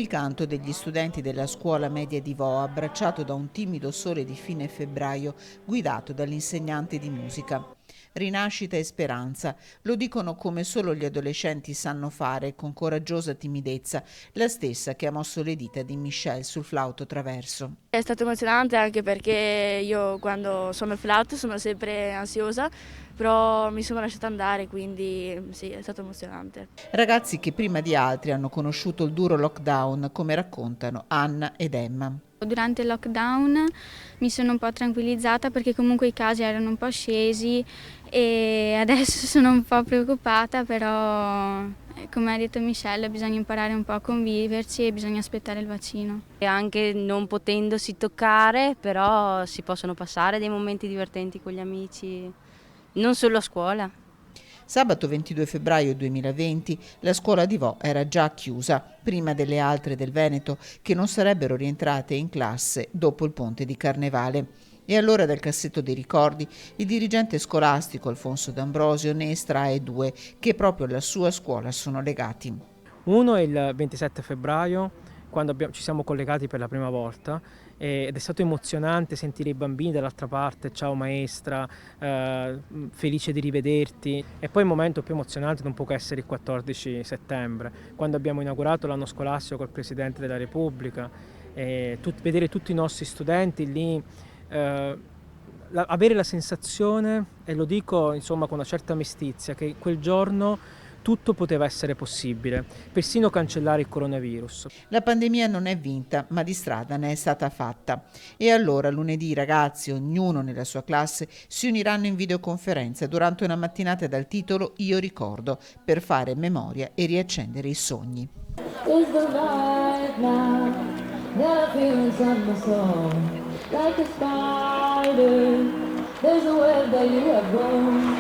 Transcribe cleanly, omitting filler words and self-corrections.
Il canto degli studenti della scuola media di Vo, abbracciato da un timido sole di fine febbraio, guidato dall'insegnante di musica. Rinascita e speranza, lo dicono come solo gli adolescenti sanno fare, con coraggiosa timidezza, la stessa che ha mosso le dita di Michelle sul flauto traverso. È stato emozionante anche perché io quando suono il flauto sono sempre ansiosa, però mi sono lasciata andare, quindi sì, è stato emozionante. Ragazzi che prima di altri hanno conosciuto il duro lockdown, come raccontano Anna ed Emma. Durante il lockdown mi sono un po' tranquillizzata perché comunque i casi erano un po' scesi e adesso sono un po' preoccupata, però come ha detto Michelle bisogna imparare un po' a conviverci e bisogna aspettare il vaccino. E anche non potendosi toccare, però si possono passare dei momenti divertenti con gli amici, non solo a scuola. Sabato 22 febbraio 2020 la scuola di Vo era già chiusa, prima delle altre del Veneto che non sarebbero rientrate in classe dopo il ponte di Carnevale. E allora dal cassetto dei ricordi il dirigente scolastico Alfonso D'Ambrosio ne estrae due che proprio alla sua scuola sono legati. Uno è il 27 febbraio, quando ci siamo collegati per la prima volta ed è stato emozionante sentire i bambini dall'altra parte, ciao maestra, felice di rivederti. E poi il momento più emozionante non può che essere il 14 settembre, quando abbiamo inaugurato l'anno scolastico col Presidente della Repubblica, e vedere tutti i nostri studenti lì, avere la sensazione, e lo dico insomma con una certa mestizia, che quel giorno tutto poteva essere possibile, persino cancellare il coronavirus. La pandemia non è vinta, ma di strada ne è stata fatta. E allora lunedì i ragazzi, ognuno nella sua classe, si uniranno in videoconferenza durante una mattinata dal titolo Io ricordo, per fare memoria e riaccendere i sogni. Is the light now, never feeling inside my soul, like a spider, there's a web that you have grown.